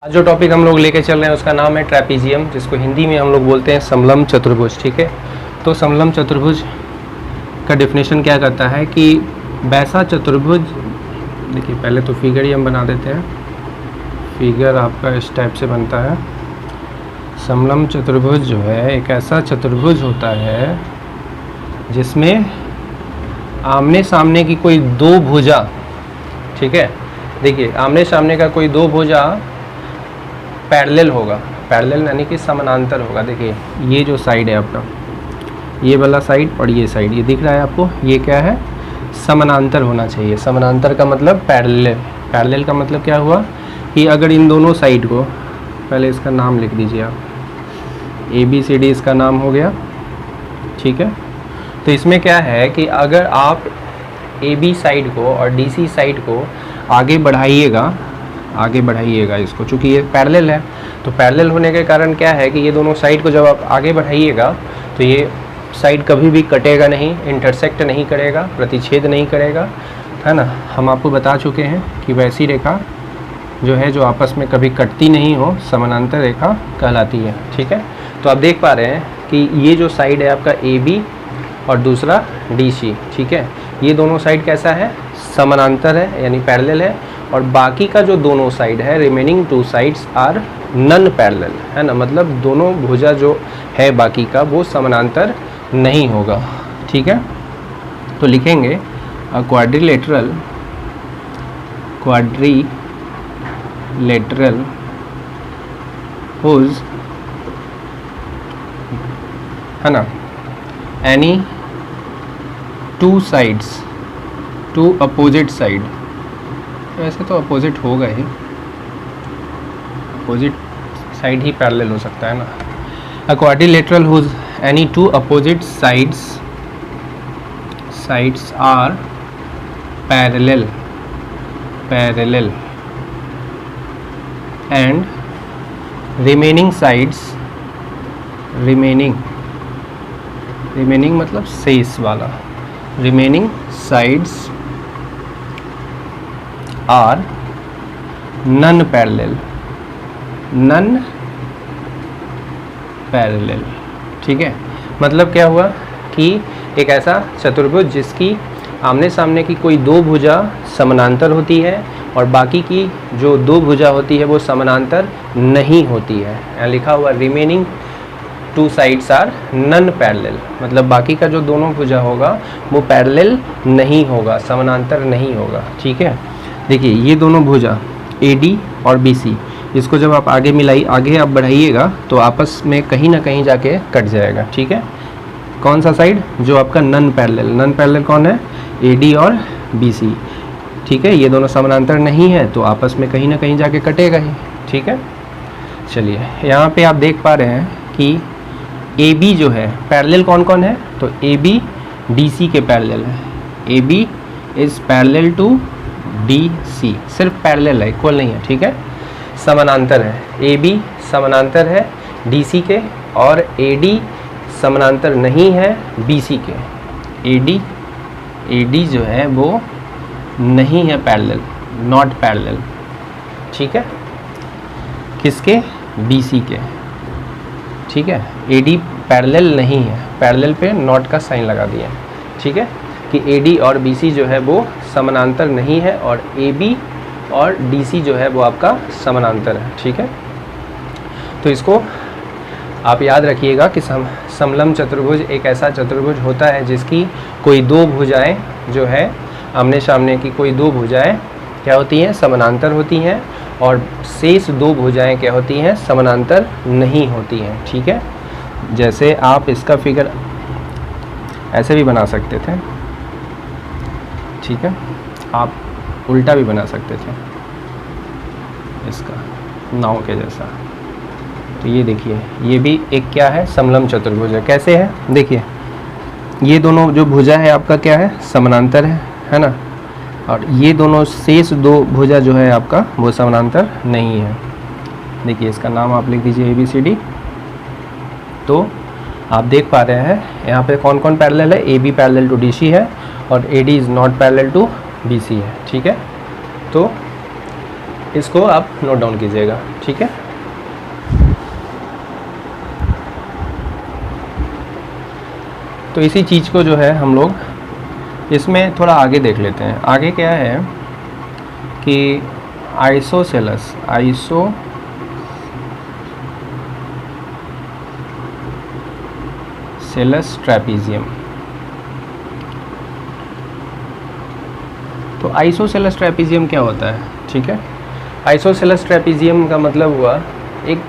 आज जो टॉपिक हम लोग लेके चल रहे हैं उसका नाम है ट्रेपीजियम, जिसको हिंदी में हम लोग बोलते हैं समलम चतुर्भुज। ठीक है, तो समलम चतुर्भुज का डेफिनेशन क्या करता है कि वैसा चतुर्भुज, देखिए पहले तो फिगर ही हम बना देते हैं। फिगर आपका इस टाइप से बनता है। समलम चतुर्भुज जो है एक ऐसा चतुर्भुज होता है जिसमें आमने सामने की कोई दो भुजा, ठीक है, देखिए आमने सामने का कोई दो भुजा पैरेलल होगा। पैरेलल यानी कि समानांतर होगा। देखिए ये जो साइड है आपका, ये वाला साइड और ये साइड, ये दिख रहा है आपको, ये क्या है, समानांतर होना चाहिए। समानांतर का मतलब पैरेलल। पैरेलल का मतलब क्या हुआ कि अगर इन दोनों साइड को, पहले इसका नाम लिख दीजिए आप, ABCD इसका नाम हो गया, ठीक है। तो इसमें क्या है कि अगर आप AB साइड को और DC साइड को आगे बढ़ाइएगा इसको, चूँकि ये पैरेलल है, तो पैरेलल होने के कारण क्या है कि ये दोनों साइड को जब आप आगे बढ़ाइएगा तो ये साइड कभी भी कटेगा नहीं, इंटरसेक्ट नहीं करेगा, प्रतिच्छेद नहीं करेगा, है ना। हम आपको बता चुके हैं कि वैसी रेखा जो है जो आपस में कभी कटती नहीं हो, समानांतर रेखा कहलाती है। ठीक है, तो आप देख पा रहे हैं कि ये जो साइड है आपका AB और दूसरा DC, ठीक है, ये दोनों साइड कैसा है, समानांतर है यानी पैरेलल है, और बाकी का जो दोनों साइड है, remaining two sides are non parallel, है ना, मतलब दोनों भुजा जो है बाकी का वो समानांतर नहीं होगा। ठीक है, तो लिखेंगे क्वाड्रिलेटरल हुज, है ना, any two sides, two opposite side, वैसे तो अपोजिट होगा ही, अपोजिट साइड ही पैरेलल हो सकता है ना। A quadrilateral whose any two opposite sides are parallel and remaining sides, remaining मतलब शेष वाला, remaining sides are non parallel, ठीक है। मतलब क्या हुआ कि एक ऐसा चतुर्भुज जिसकी आमने सामने की कोई दो भुजा समानांतर होती है और बाकी की जो दो भुजा होती है वो समानांतर नहीं होती है। यहाँ लिखा हुआ remaining two sides are non parallel, मतलब बाकी का जो दोनों भुजा होगा वो पैरेलल नहीं होगा, समानांतर नहीं होगा। ठीक है, देखिए ये दोनों भुजा AD और BC, इसको जब आप आगे आप बढ़ाइएगा तो आपस में कहीं ना कहीं जाके कट जाएगा। ठीक है, कौन सा साइड, जो आपका नन पैरेलल कौन है, AD और BC, ठीक है, ये दोनों समानांतर नहीं है तो आपस में कहीं ना कहीं जाके कटेगा ही। ठीक है, चलिए यहाँ पे आप देख पा रहे हैं कि AB जो है पैरेलल कौन कौन है, तो AB DC के पैरेलल है, AB is parallel to DC, सिर्फ पैरेलल है, इक्वल नहीं है। ठीक है, समानांतर है, AB समानांतर है DC के, और AD समानांतर नहीं है BC के। AD जो है वो नहीं है पैरेलल, नॉट पैरेलल। ठीक है, किसके, BC के। ठीक है, AD पैरेलल नहीं है, पैरेलल पे नॉट का साइन लगा दिया। ठीक है, कि AD और BC जो है वो समानांतर नहीं है और AB और DC जो है वो आपका समानांतर है। ठीक है, तो इसको आप याद रखिएगा कि समलम चतुर्भुज एक ऐसा चतुर्भुज होता है जिसकी कोई दो भुजाएं जो है आमने सामने की कोई दो भुजाएं क्या होती हैं, समानांतर होती हैं, और शेष दो भुजाएं क्या होती हैं, समानांतर नहीं होती हैं। ठीक है, जैसे आप इसका फिगर ऐसे भी बना सकते थे, ठीक है, आप उल्टा भी बना सकते थे इसका, नाव के जैसा। तो ये देखिए ये भी एक क्या है, समलम चतुर्भुज है। कैसे है, देखिए ये दोनों जो भुजा है आपका क्या है, समानांतर है ना, और ये दोनों शेष दो भुजा जो है आपका वो समानांतर नहीं है। देखिए इसका नाम आप लिख दीजिए ABCD। तो आप देख पा रहे हैं यहाँ पे कौन कौन पैरेलल है, AB पैरेलल टू DC है और AD is not parallel to BC है। ठीक है, तो इसको आप नोट डाउन कीजिएगा, ठीक है। तो इसी चीज़ को जो है हम लोग इसमें थोड़ा आगे देख लेते हैं। आगे क्या है कि आइसोसेलेस ट्रैपीजियम। तो आइसोसेलेस ट्रैपीजियम क्या होता है, ठीक है। आइसोसेलेस ट्रैपीजियम का मतलब हुआ, एक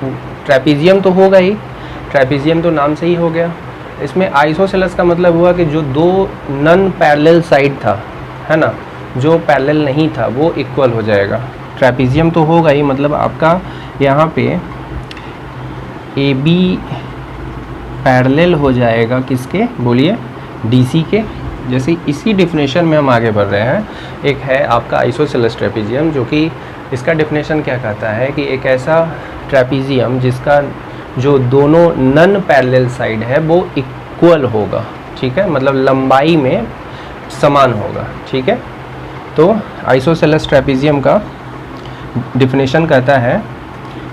ट्रैपीजियम तो होगा ही, ट्रैपीजियम तो नाम से ही हो गया। इसमें आइसोसेलेस का मतलब हुआ कि जो दो नन पैरेलल साइड था, है ना, जो पैरेलल नहीं था वो इक्वल हो जाएगा। ट्रैपीजियम तो होगा ही, मतलब आपका यहाँ पे ए बी पैरेलल हो जाएगा किसके, बोलिए, डीसी के। जैसे इसी डिफिनेशन में हम आगे बढ़ रहे हैं। एक है आपका आइसोसेलेस ट्रैपीजियम, जो कि इसका डिफिनेशन क्या कहता है कि एक ऐसा ट्रैपीजियम जिसका जो दोनों नन पैरेलल साइड है वो इक्वल होगा, ठीक है, मतलब लंबाई में समान होगा, ठीक है। तो आइसोसेलेस ट्रैपीजियम का डिफिनेशन कहता है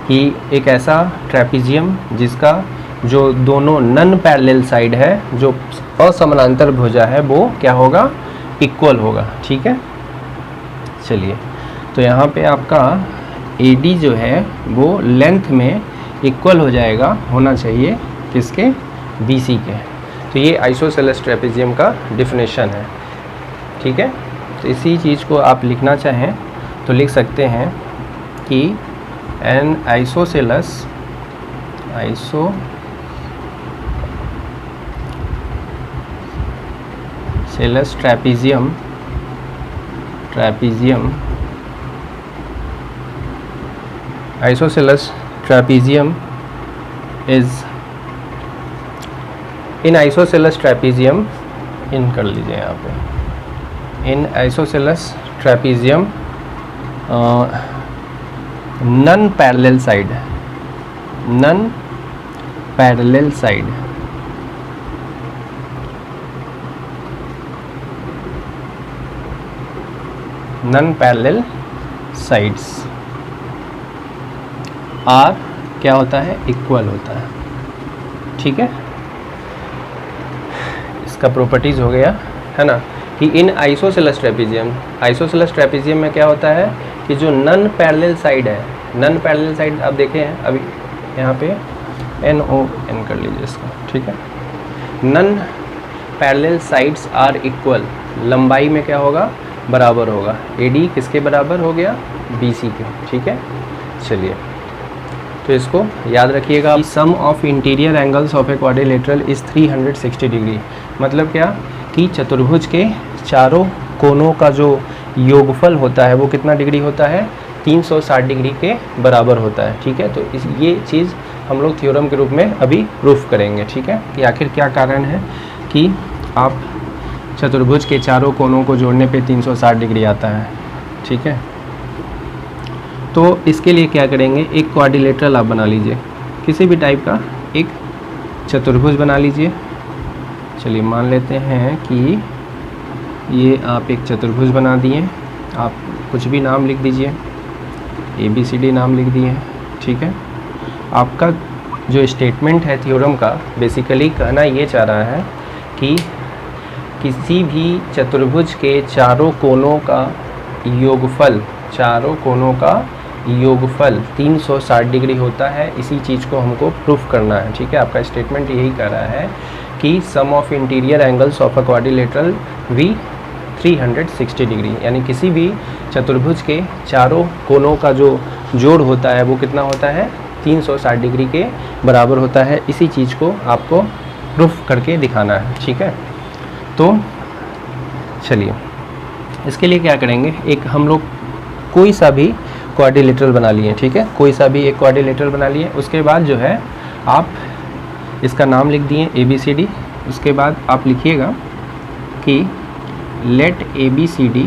कि एक ऐसा ट्रैपीजियम जिसका जो दोनों नन पैरेलल साइड है, जो असमानांतर भुजा है, वो क्या होगा, इक्वल होगा, ठीक है। चलिए, तो यहाँ पे आपका AD जो है वो लेंथ में इक्वल हो जाएगा, होना चाहिए किसके, BC के। तो ये आइसोसेलेस ट्रैपीजियम का डिफिनेशन है, ठीक है। तो इसी चीज़ को आप लिखना चाहें तो लिख सकते हैं कि an isosceles trapezium isosceles trapezium is in isosceles trapezium, इन कर लीजिए यहाँ पे, in isosceles trapezium non parallel side sides are क्या होता है, इक्वल होता है, ठीक है। इसका प्रॉपर्टीज़ हो गया, है ना, कि इन आइसोसेलेस ट्रैपीजियम में क्या होता है कि जो नन पैरेलल साइड है, नन पैरेलल साइड आप देखे हैं अभी यहाँ पे NON कर लीजिए इसको, ठीक है। Non parallel sides are equal, लंबाई में क्या होगा, बराबर होगा। AD किसके बराबर हो गया, BC के, ठीक है। चलिए, तो इसको याद रखिएगा। Sum of interior angles of a quadrilateral is 360 degree. मतलब क्या कि चतुर्भुज के चारों कोनों का जो योगफल होता है वो कितना डिग्री होता है, 360 डिग्री के बराबर होता है, ठीक है। तो ये चीज़ हम लोग थ्योरम के रूप में अभी प्रूफ करेंगे, ठीक है, कि आखिर क्या कारण है कि आप चतुर्भुज के चारों कोनों को जोड़ने पे 360 डिग्री आता है, ठीक है। तो इसके लिए क्या करेंगे, एक क्वाड्रिलेटरल आप बना लीजिए, किसी भी टाइप का एक चतुर्भुज बना लीजिए। चलिए, मान लेते हैं कि ये आप एक चतुर्भुज बना दिए, आप कुछ भी नाम लिख दीजिए, ABCD नाम लिख दिए, ठीक है। आपका जो स्टेटमेंट है थ्योरम का, बेसिकली कहना ये चाह रहा है कि किसी भी चतुर्भुज के चारों कोनों का योगफल 360 डिग्री होता है। इसी चीज़ को हमको प्रूफ करना है, ठीक है। आपका स्टेटमेंट यही कह रहा है कि sum of interior angles of a quadrilateral भी 360 डिग्री, यानी किसी भी चतुर्भुज के चारों कोनों का जो जोड़ होता है वो कितना होता है, 360 डिग्री के बराबर होता है। इसी चीज़ को आपको प्रूफ करके दिखाना है, ठीक है। तो चलिए, इसके लिए क्या करेंगे, एक हम लोग कोई सा भी क्वाड्रिलेटरल बना लिए, ठीक है, कोई सा भी एक क्वाड्रिलेटरल बना लिए। उसके बाद जो है आप इसका नाम लिख दिए ABCD। उसके बाद आप लिखिएगा कि let ABCD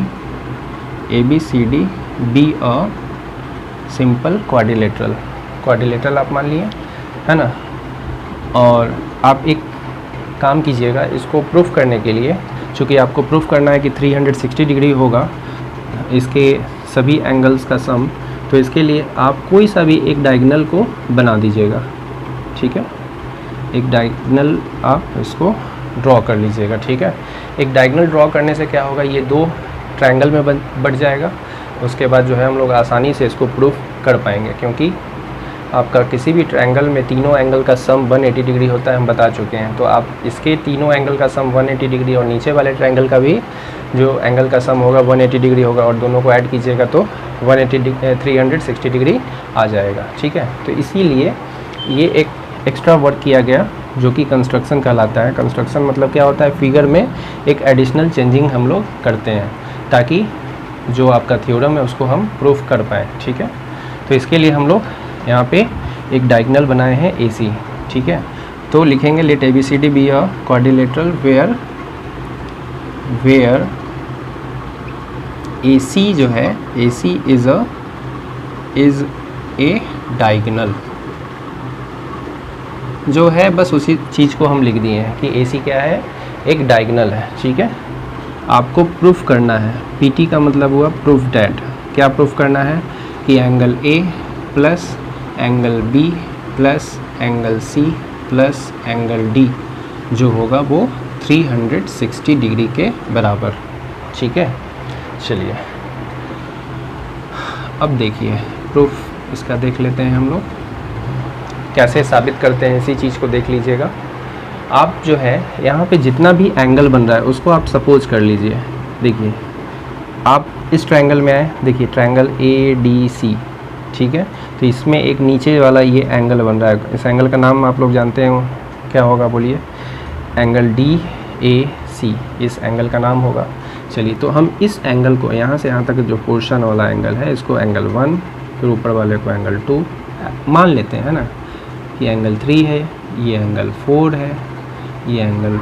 be a simple quadrilateral आप मान लिए, है ना। और आप एक काम कीजिएगा, इसको प्रूफ करने के लिए, चूँकि आपको प्रूफ करना है कि 360 डिग्री होगा, इसके सभी एंगल्स का सम तो इसके लिए आप कोई सा भी एक डायगोनल को बना दीजिएगा, ठीक है। एक डायगोनल आप इसको ड्रॉ कर लीजिएगा, ठीक है। एक डायगोनल ड्रॉ करने से क्या होगा, ये दो ट्रायंगल में बढ़ जाएगा। उसके बाद जो है हम लोग आसानी से इसको प्रूफ कर पाएंगे, क्योंकि आपका किसी भी ट्रायंगल में तीनों एंगल का सम 180 डिग्री होता है, हम बता चुके हैं। तो आप इसके तीनों एंगल का सम 180 डिग्री और नीचे वाले ट्रायंगल का भी जो एंगल का सम होगा 180 डिग्री होगा, और दोनों को ऐड कीजिएगा तो 360 डिग्री आ जाएगा, ठीक है। तो इसीलिए ये एक एक्स्ट्रा वर्क किया गया जो कि कंस्ट्रक्शन कहलाता है। कंस्ट्रक्शन मतलब क्या होता है, फिगर में एक एडिशनल चेंजिंग हम लोग करते हैं ताकि जो आपका थ्योरम है उसको हम प्रूफ कर पाएँ, ठीक है। तो इसके लिए हम लोग यहाँ पे एक डायगोनल बनाए हैं AC, ठीक है। तो लिखेंगे let ABCD be a quadrilateral where AC जो है, AC इज़ ए डायगोनल जो है, बस उसी चीज़ को हम लिख दिए हैं कि AC क्या है, एक डायगोनल है, ठीक है। आपको प्रूफ करना है, PT का मतलब हुआ प्रूफ डैट। क्या प्रूफ करना है कि angle A plus angle B plus angle C plus angle D जो होगा वो 360 डिग्री के बराबर, ठीक है। चलिए अब देखिए प्रूफ इसका देख लेते हैं हम लोग कैसे साबित करते हैं, इसी चीज़ को देख लीजिएगा। आप जो है यहाँ पे जितना भी एंगल बन रहा है उसको आप सपोज कर लीजिए। देखिए आप इस ट्रायंगल में आए, देखिए ट्रायंगल ADC, ठीक है। तो इसमें एक नीचे वाला ये एंगल बन रहा है, इस एंगल का नाम आप लोग जानते हो क्या होगा, बोलिए। एंगल DAC इस एंगल का नाम होगा। चलिए तो हम इस एंगल को यहाँ से यहाँ तक जो पोर्शन वाला एंगल है इसको एंगल 1, फिर ऊपर वाले को एंगल 2 मान लेते हैं ना। ये एंगल 3 है, ये एंगल 4 है, ये एंगल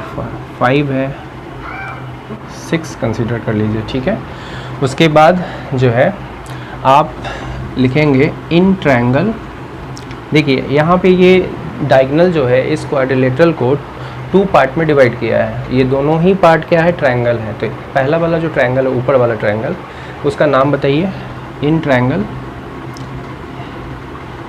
5 है, 6 कंसीडर कर लीजिए, ठीक है। उसके बाद जो है आप लिखेंगे इन ट्रायंगल। देखिए यहाँ पे ये डायगोनल जो है इस क्वाड्रिलेटरल को 2 पार्ट में डिवाइड किया है। ये दोनों ही पार्ट क्या है, ट्रायंगल है। तो पहला वाला जो ट्रायंगल है, ऊपर वाला ट्रायंगल, उसका नाम बताइए। In triangle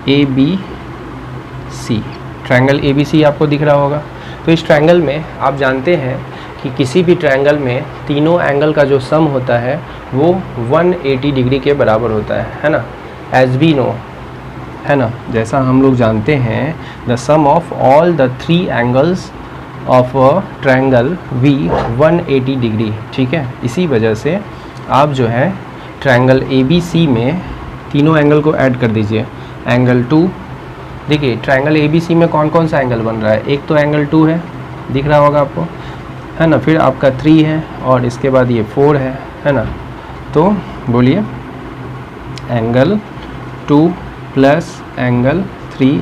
ABC, triangle ABC आपको दिख रहा होगा। तो इस ट्रायंगल में आप जानते हैं कि किसी भी ट्रायंगल में तीनों एंगल का जो सम होता है वो 180 डिग्री के बराबर होता है ना, एज वी नो, है ना। जैसा हम लोग जानते हैं the sum of all the 3 angles of a triangle V 180 degree, ठीक है। इसी वजह से आप जो है ट्रायंगल ABC में तीनों एंगल को ऐड कर दीजिए। एंगल 2, देखिए ट्रायंगल ABC में कौन कौन सा एंगल बन रहा है, एक तो एंगल 2 है, दिख रहा होगा आपको, है ना। फिर आपका 3 है और इसके बाद ये 4 है ना। तो बोलिए angle 2 plus angle 3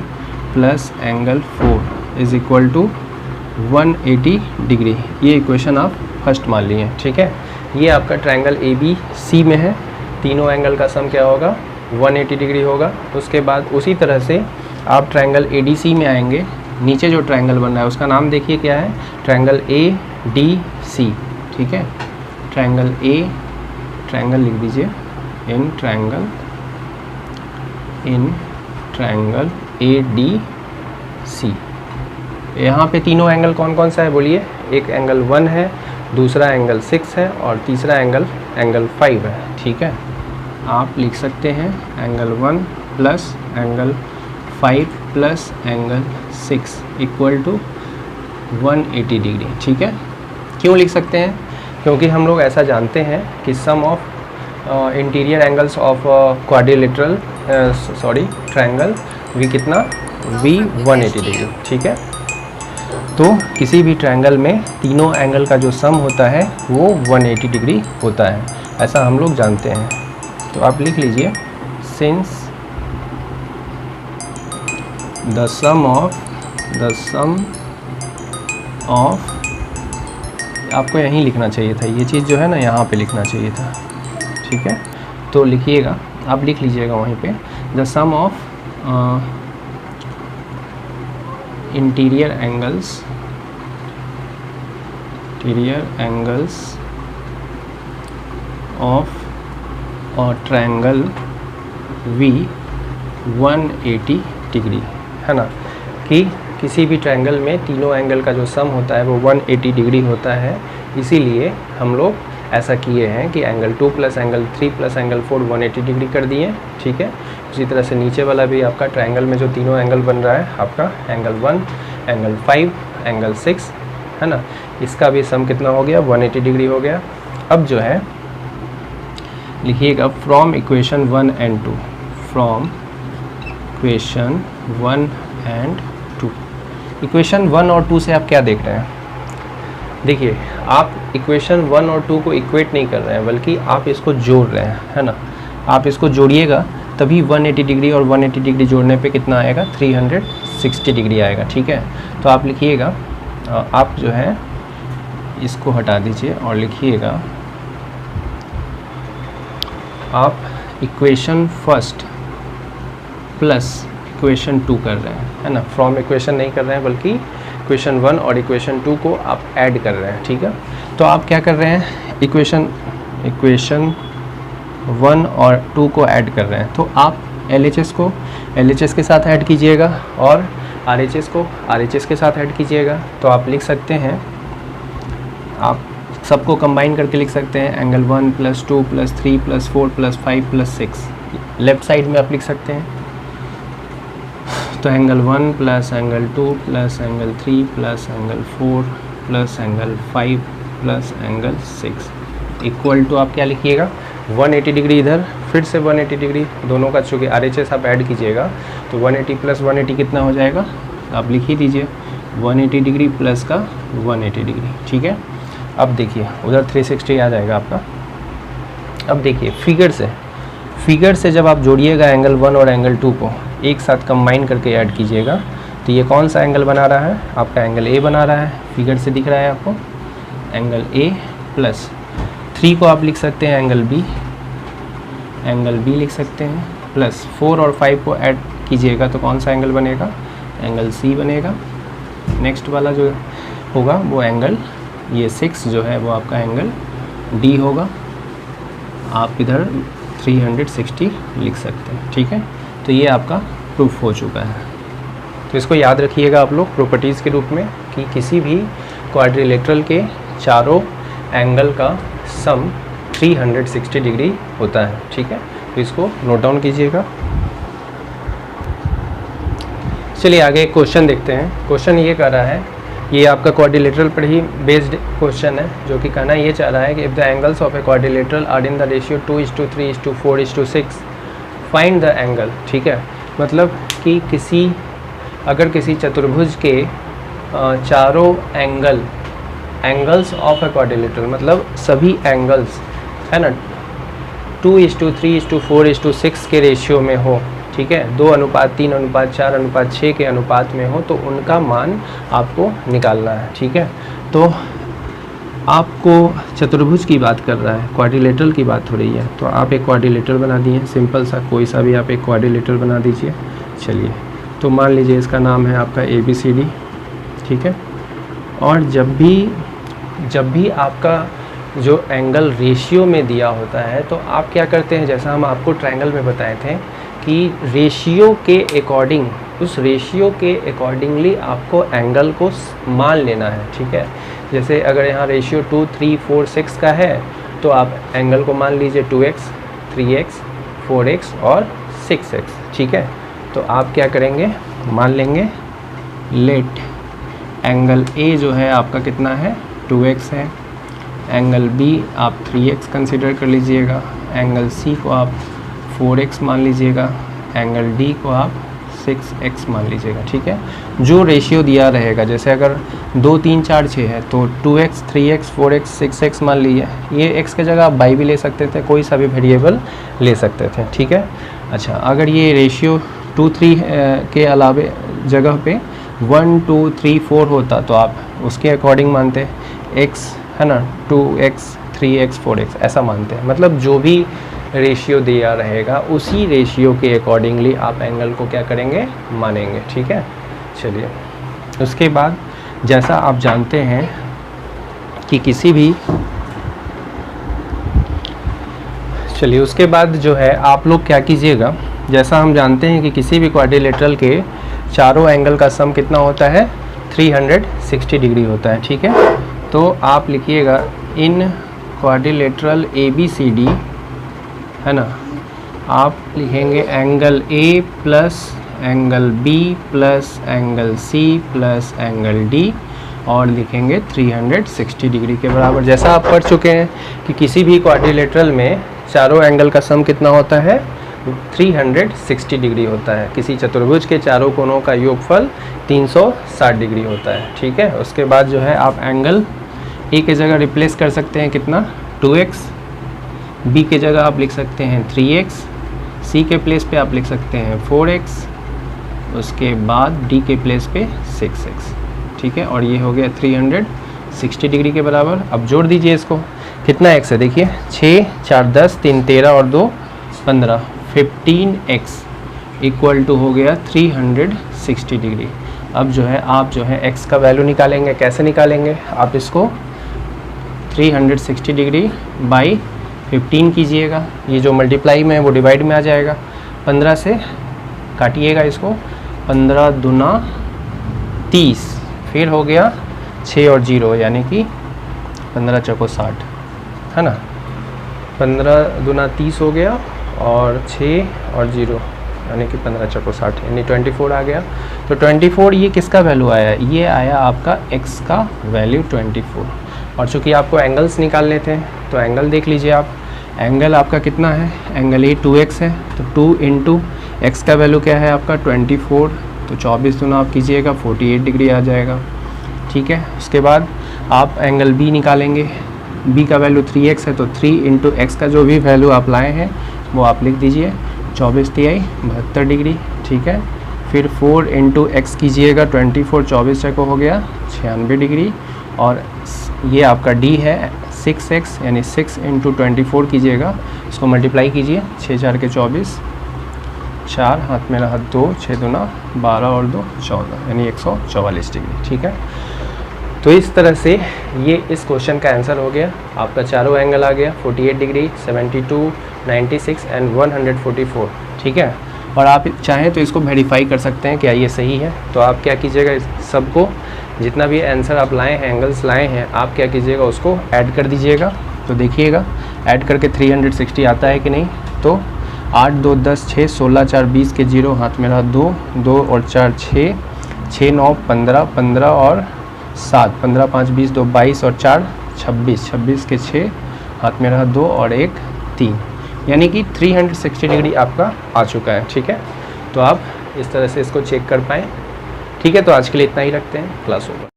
plus angle 4 is equal to 180 degree. ये इक्वेशन आप फर्स्ट मान लिए, ठीक है। ये आपका ट्रायंगल ABC में है, तीनों एंगल का सम क्या होगा, 180 डिग्री होगा। उसके बाद उसी तरह से आप ट्रायंगल ADC में आएंगे। नीचे जो ट्रायंगल बन रहा है उसका नाम देखिए क्या है, ट्रायंगल ADC, ठीक है। ट्रायंगल लिख दीजिए इन ट्रायंगल ADC। यहाँ पे तीनों एंगल कौन कौन सा है, बोलिए। एक एंगल 1 है, दूसरा एंगल 6 है और तीसरा एंगल 5 है, ठीक है। आप लिख सकते हैं angle 1 plus angle 5 plus angle 6 equal to 180 degree, ठीक है। क्यों लिख सकते हैं, क्योंकि हम लोग ऐसा जानते हैं कि sum of interior angles of quadrilateral triangle V कितना, V 180 डिग्री, ठीक है। तो किसी भी ट्रायंगल में तीनों एंगल का जो सम होता है वो 180 डिग्री होता है, ऐसा हम लोग जानते हैं। तो आप लिख लीजिए सिंस द सम ऑफ आपको यहीं लिखना चाहिए था, ये चीज़ जो है ना यहाँ पे लिखना चाहिए था, ठीक है। तो लिखिएगा, आप लिख लीजिएगा वहीं पे, the sum of interior angles of triangle V 180 degree, है ना, कि किसी भी ट्रायंगल में तीनों एंगल का जो सम होता है वो 180 डिग्री होता है। इसीलिए हम लोग ऐसा किए हैं कि angle 2 plus angle 3 plus angle 4 180 degree कर दिए, ठीक है। उसी तरह से नीचे वाला भी आपका ट्रायंगल में जो तीनों एंगल बन रहा है आपका एंगल 1, एंगल 5, एंगल 6, है ना, इसका भी सम कितना हो गया, 180 डिग्री हो गया। अब जो है लिखिएगा from equation 1 and 2, from equation 1 and 2। Equation 1 और 2 से आप क्या देख रहे हैं? देखिए, आप इक्वेशन 1 और 2 को इक्वेट नहीं कर रहे हैं, बल्कि आप इसको जोड़ रहे हैं, है ना। आप इसको जोड़िएगा तभी 180 डिग्री और 180 डिग्री जोड़ने पे कितना आएगा, 360 डिग्री आएगा, ठीक है। तो आप लिखिएगा, आप जो है इसको हटा दीजिए और लिखिएगा, आप इक्वेशन फर्स्ट प्लस इक्वेशन 2 कर रहे हैं, है ना। फ्रॉम इक्वेशन नहीं कर रहे हैं, बल्कि इक्वेशन 1 और इक्वेशन 2 को आप ऐड कर रहे हैं, ठीक है। तो आप क्या कर रहे हैं, इक्वेशन 1 और 2 को ऐड कर रहे हैं। तो आप LHS को LHS के साथ ऐड कीजिएगा और RHS को RHS के साथ ऐड कीजिएगा। तो आप लिख सकते हैं, आप सबको कंबाइन करके लिख सकते हैं, angle 1 plus 2 plus 3 plus 4 plus 5 plus 6 left side में आप लिख सकते हैं। तो angle 1 plus angle 2 plus angle 3 plus angle 4 plus angle 5 plus angle 6 equal to आप क्या लिखिएगा, 180 डिग्री इधर, फिर से 180 डिग्री, दोनों का चूँकि RHS आप ऐड कीजिएगा तो 180 प्लस 180 कितना हो जाएगा, आप लिख ही दीजिए 180 डिग्री प्लस का 180 डिग्री, ठीक है। अब देखिए उधर 360 आ जाएगा आपका। अब देखिए फिगर से जब आप जोड़िएगा एंगल 1 और एंगल 2 को एक साथ कंबाइन करके ऐड कीजिएगा तो ये कौन सा एंगल बना रहा है, आपका एंगल A बना रहा है, फिगर से दिख रहा है आपको, एंगल A प्लस 3 को आप लिख सकते हैं एंगल B लिख सकते हैं, प्लस 4 और 5 को ऐड कीजिएगा तो कौन सा एंगल बनेगा, एंगल C बनेगा। नेक्स्ट वाला जो होगा वो एंगल, ये 6 जो है वो आपका एंगल D होगा। आप इधर 360 लिख सकते हैं, ठीक है। तो ये आपका प्रूफ हो चुका है। तो इसको याद रखिएगा आप लोग प्रॉपर्टीज़ के रूप में कि किसी भी क्वाड्रिलेटरल के चारों एंगल का सम 360 डिग्री होता है, ठीक है। तो इसको नोट डाउन कीजिएगा। चलिए आगे एक क्वेश्चन देखते हैं। क्वेश्चन ये कह रहा है, ये आपका क्वाड्रिलेटरल पर ही बेस्ड क्वेश्चन है, जो कि कहना ये चाह रहा है कि if the angles of a quadrilateral are in the ratio 2:3:4:6 find the angle, ठीक है। मतलब कि अगर किसी चतुर्भुज के चारों एंगल्स ऑफ ए क्वाड्रिलेटरल, मतलब सभी एंगल्स, है ना, 2:3:4:6 के रेशियो में हो, ठीक है, 2:3:4:6 के अनुपात में हो, तो उनका मान आपको निकालना है, ठीक है। तो आपको चतुर्भुज की बात कर रहा है, क्वाड्रिलेटरल की बात हो रही है। तो आप एक क्वाड्रिलेटरल बना दिए, सिंपल सा कोई सा भी आप एक क्वाड्रिलेटरल बना दीजिए। चलिए, तो मान लीजिए इसका नाम है आपका ABCD, ठीक है। और जब भी आपका जो एंगल रेशियो में दिया होता है तो आप क्या करते हैं, जैसा हम आपको ट्रायंगल में बताए थे कि रेशियो के अकॉर्डिंग, उस रेशियो के अकॉर्डिंगली आपको एंगल को मान लेना है, ठीक है। जैसे अगर यहाँ रेशियो 2, 3, 4, 6 का है तो आप एंगल को मान लीजिए 2x, 3x, 4x और 6x, ठीक है। तो आप क्या करेंगे, मान लेंगे लेट एंगल A जो है आपका कितना है, 2x है, एंगल B आप 3x कंसिडर कर लीजिएगा, एंगल C को आप 4x मान लीजिएगा, एंगल D को आप 6x मान लीजिएगा, ठीक है। जो रेशियो दिया रहेगा, जैसे अगर 2, 3, 4, 6 है तो 2x, 3x, 4x, 6x मान लीजिए। ये x की जगह आप y भी ले सकते थे, कोई सा भी वेरिएबल ले सकते थे, ठीक है। अच्छा, अगर ये रेशियो 2, 3 के अलावे जगह पे 1, 2, 3, 4 होता तो आप उसके अकॉर्डिंग मानते, x है ना, 2x, 3x, 4x ऐसा मानते हैं। मतलब जो भी रेशियो दिया रहेगा उसी रेशियो के अकॉर्डिंगली आप एंगल को क्या करेंगे, मानेंगे, ठीक है। चलिए, उसके बाद जैसा आप जानते हैं कि चलिए उसके बाद जो है आप लोग क्या कीजिएगा, जैसा हम जानते हैं कि किसी भी क्वाड्रिलेटरल के चारों एंगल का सम कितना होता है, 360 डिग्री होता है, ठीक है। तो आप लिखिएगा इन क्वाड्रिलेटरल ABCD, है ना, आप लिखेंगे angle A plus angle B plus angle C plus angle D और लिखेंगे 360 डिग्री के बराबर। जैसा आप पढ़ चुके हैं कि किसी भी क्वाड्रिलेटरल में चारों एंगल का सम कितना होता है, 360 डिग्री होता है। किसी चतुर्भुज के चारों कोणों का योगफल 360 डिग्री होता है, ठीक है। उसके बाद जो है आप एंगल A की जगह रिप्लेस कर सकते हैं कितना, 2x, B की जगह आप लिख सकते हैं 3x, C के प्लेस पे आप लिख सकते हैं 4x, उसके बाद D के प्लेस पे 6x, ठीक है। और ये हो गया 360 डिग्री के बराबर। अब जोड़ दीजिए इसको, कितना x है देखिए, 6 4 10 3 13 और 2 15, 15x इक्वल टू हो गया 360 डिग्री। अब जो है आप जो है x का वैल्यू निकालेंगे, कैसे निकालेंगे, आप इसको 360 डिग्री बाई 15 कीजिएगा, ये जो मल्टीप्लाई में है वो डिवाइड में आ जाएगा, 15 से काटिएगा इसको, 15 दूना 30, फिर हो गया 6 और 0 यानी कि 15 चौको 60, है ना, 15 दूना 30 हो गया और 6 और 0 यानी कि 15 चौको 60 यानी 24 आ गया। तो 24 ये किसका वैल्यू आया, ये आया आपका x का वैल्यू 24। और चूँकि आपको एंगल्स निकालने थे तो एंगल देख लीजिए आप, एंगल आपका कितना है, एंगल A 2x है, तो 2 इंटू एक्स का वैल्यू क्या है आपका 24, तो 24 दूना आप कीजिएगा 48 डिग्री आ जाएगा, ठीक है। उसके बाद आप एंगल B निकालेंगे, B का वैल्यू 3x है, तो 3 इंटू एक्स का जो भी वैल्यू आप लाए हैं वो आप लिख दीजिए, 24 तिहाई 72 डिग्री, ठीक है। फिर 4 इंटू एक्स कीजिएगा 24, 24 को हो गया 96 डिग्री। और ये आपका D है 6x यानी 6 इंटू 24 कीजिएगा, इसको मल्टीप्लाई कीजिए, 6 4 के 24, 4 हाथ में रहा 2, 6 दूना 12 और 2 14 यानी 144 डिग्री, ठीक है। तो इस तरह से ये इस क्वेश्चन का आंसर हो गया। आपका चारों एंगल आ गया 48 डिग्री, 72, 96 एंड 144, ठीक है। और आप चाहें तो इसको वेरीफाई कर सकते हैं क्या ये सही है। तो आप क्या कीजिएगा, इस सबको जितना भी आंसर आप लाए हैं, एंगल्स लाए हैं, आप क्या कीजिएगा उसको ऐड कर दीजिएगा। तो देखिएगा ऐड करके 360 आता है कि नहीं। तो 8 2 10 6 16 4 20 के 0 हाथ में रहा 2 2 और 4 6 6 9 15 15 और 7 15 5 20 2 22 और 4 26 26 के 6 हाथ में रहा 2 और 1 3 यानी कि 360 डिग्री आपका आ चुका है, ठीक है। तो आप इस तरह से इसको चेक कर पाएँ, ठीक है। तो आज के लिए इतना ही रखते हैं, क्लास ओवर।